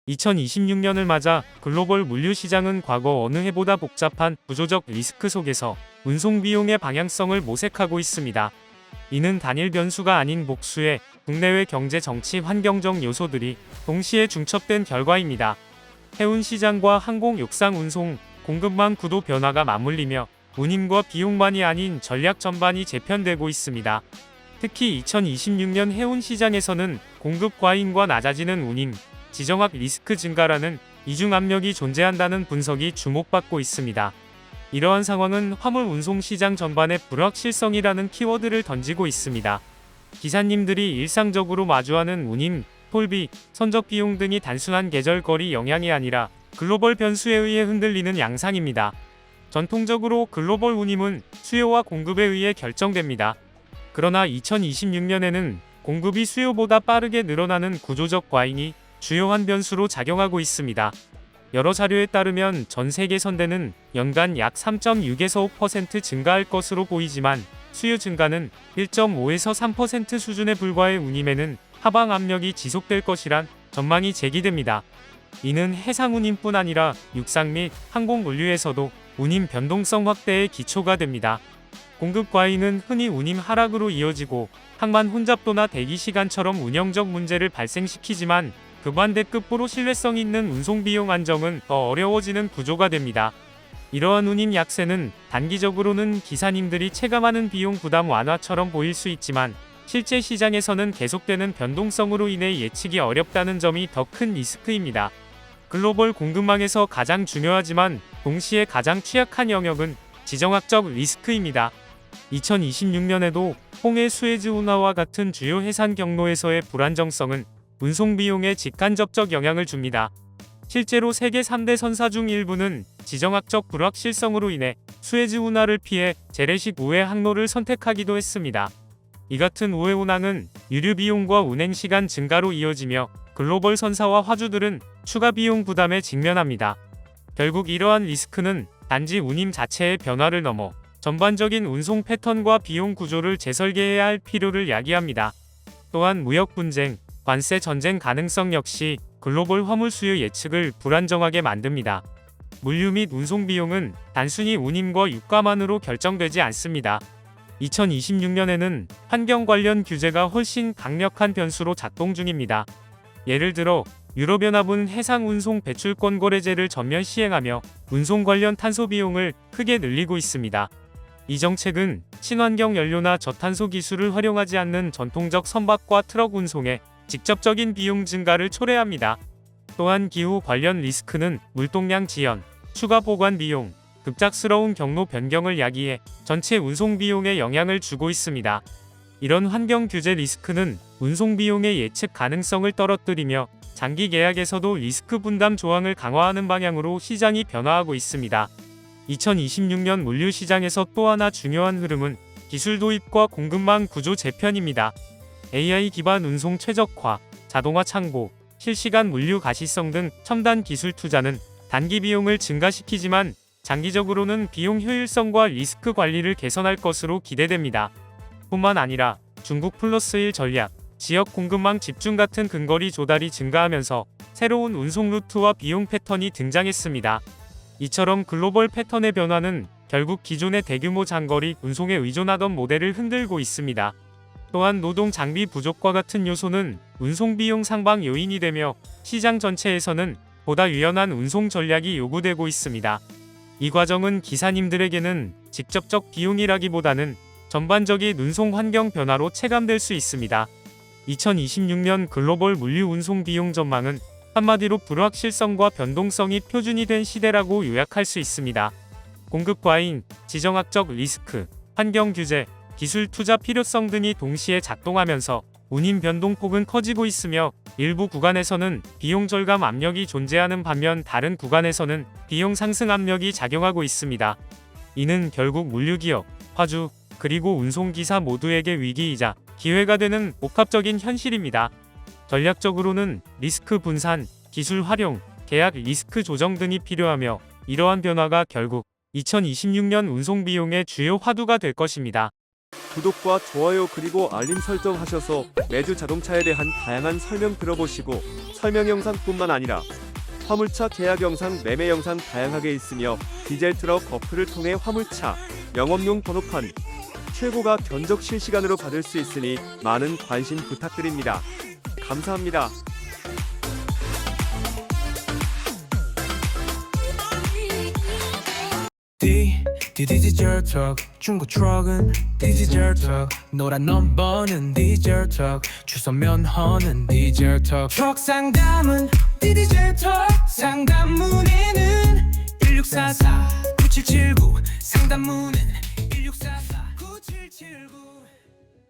2026년을 맞아 글로벌 물류 시장은 과거 어느 해보다 복잡한 구조적 리스크 속에서 운송 비용의 방향성을 모색하고 있습니다. 이는 단일 변수가 아닌 복수의 국내외 경제 정치 환경적 요소들이 동시에 중첩된 결과입니다. 해운 시장과 항공 육상 운송, 공급망 구도 변화가 맞물리며 운임과 비용만이 아닌 전략 전반이 재편되고 있습니다. 특히 2026년 해운 시장에서는 공급 과잉과 낮아지는 운임, 지정학 리스크 증가라는 이중 압력이 존재한다는 분석이 주목받고 있습니다. 이러한 상황은 화물 운송 시장 전반의 불확실성이라는 키워드를 던지고 있습니다. 기사님들이 일상적으로 마주하는 운임, 톨비, 선적 비용 등이 단순한 계절거리 영향이 아니라 글로벌 변수에 의해 흔들리는 양상입니다. 전통적으로 글로벌 운임은 수요와 공급에 의해 결정됩니다. 그러나 2026년에는 공급이 수요보다 빠르게 늘어나는 구조적 과잉이 주요한 변수로 작용하고 있습니다. 여러 자료에 따르면 전 세계 선대는 연간 약 3.6에서 5% 증가할 것으로 보이지만 수요 증가는 1.5에서 3% 수준에 불과해 운임에는 하방 압력이 지속될 것이란 전망이 제기됩니다. 이는 해상 운임뿐 아니라 육상 및 항공 물류에서도 운임 변동성 확대의 기초가 됩니다. 공급 과잉은 흔히 운임 하락으로 이어지고 항만 혼잡도나 대기 시간처럼 운영적 문제를 발생시키지만 급반대급부로 신뢰성 있는 운송 비용 안정은 더 어려워지는 구조가 됩니다. 이러한 운임 약세는 단기적으로는 기사님들이 체감하는 비용 부담 완화처럼 보일 수 있지만 실제 시장에서는 계속되는 변동성으로 인해 예측이 어렵다는 점이 더 큰 리스크입니다. 글로벌 공급망에서 가장 중요하지만 동시에 가장 취약한 영역은 지정학적 리스크입니다. 2026년에도 홍해 수에즈 운하와 같은 주요 해산 경로에서의 불안정성은 운송 비용에 직간접적 영향을 줍니다. 실제로 세계 3대 선사 중 일부는 지정학적 불확실성으로 인해 수에즈 운하를 피해 재래식 우회 항로를 선택하기도 했습니다. 이 같은 우회 운항은 유류 비용과 운행 시간 증가로 이어지며 글로벌 선사와 화주들은 추가 비용 부담에 직면합니다. 결국 이러한 리스크는 단지 운임 자체의 변화를 넘어 전반적인 운송 패턴과 비용 구조를 재설계해야 할 필요를 야기합니다. 또한 무역 분쟁, 관세 전쟁 가능성 역시 글로벌 화물 수요 예측을 불안정하게 만듭니다. 물류 및 운송 비용은 단순히 운임과 유가만으로 결정되지 않습니다. 2026년에는 환경 관련 규제가 훨씬 강력한 변수로 작동 중입니다. 예를 들어 유럽연합은 해상 운송 배출권 거래제를 전면 시행하며 운송 관련 탄소 비용을 크게 늘리고 있습니다. 이 정책은 친환경 연료나 저탄소 기술을 활용하지 않는 전통적 선박과 트럭 운송에 직접적인 비용 증가를 초래합니다. 또한 기후 관련 리스크는 물동량 지연, 추가 보관 비용, 급작스러운 경로 변경을 야기해 전체 운송 비용에 영향을 주고 있습니다. 이런 환경 규제 리스크는 운송 비용의 예측 가능성을 떨어뜨리며 장기 계약에서도 리스크 분담 조항을 강화하는 방향으로 시장이 변화하고 있습니다. 2026년 물류 시장에서 또 하나 중요한 흐름은 기술 도입과 공급망 구조 재편입니다. AI 기반 운송 최적화, 자동화 창고, 실시간 물류 가시성 등 첨단 기술 투자는 단기 비용을 증가시키지만 장기적으로는 비용 효율성과 리스크 관리를 개선할 것으로 기대됩니다. 뿐만 아니라 중국 플러스1 전략, 지역 공급망 집중 같은 근거리 조달이 증가하면서 새로운 운송 루트와 비용 패턴이 등장했습니다. 이처럼 글로벌 패턴의 변화는 결국 기존의 대규모 장거리 운송에 의존하던 모델을 흔들고 있습니다. 또한 노동 장비 부족과 같은 요소는 운송 비용 상방 요인이 되며 시장 전체에서는 보다 유연한 운송 전략이 요구되고 있습니다. 이 과정은 기사님들에게는 직접적 비용이라기보다는 전반적인 운송 환경 변화로 체감될 수 있습니다. 2026년 글로벌 물류 운송 비용 전망은 한마디로 불확실성과 변동성이 표준이 된 시대라고 요약할 수 있습니다. 공급 과잉, 지정학적 리스크, 환경 규제, 기술 투자 필요성 등이 동시에 작동하면서 운임 변동폭은 커지고 있으며 일부 구간에서는 비용 절감 압력이 존재하는 반면 다른 구간에서는 비용 상승 압력이 작용하고 있습니다. 이는 결국 물류기업, 화주, 그리고 운송기사 모두에게 위기이자 기회가 되는 복합적인 현실입니다. 전략적으로는 리스크 분산, 기술 활용, 계약 리스크 조정 등이 필요하며 이러한 변화가 결국 2026년 운송 비용의 주요 화두가 될 것입니다. 구독과 좋아요 그리고 알림 설정하셔서 매주 자동차에 대한 다양한 설명 들어보시고 설명 영상뿐만 아니라 화물차 계약 영상, 매매 영상 다양하게 있으며 디젤 트럭 어플을 통해 화물차 영업용 번호판 최고가 견적 실시간으로 받을 수 있으니 많은 관심 부탁드립니다. 감사합니다. 디젤 트럭 중고 트럭은 디젤 트럭 노란 넘버는 디젤 트럭 주소 면허는 디젤 트럭 트럭 상담은 디젤 트럭 상담 문의는 1644 9779 상담 문의는 1644 9779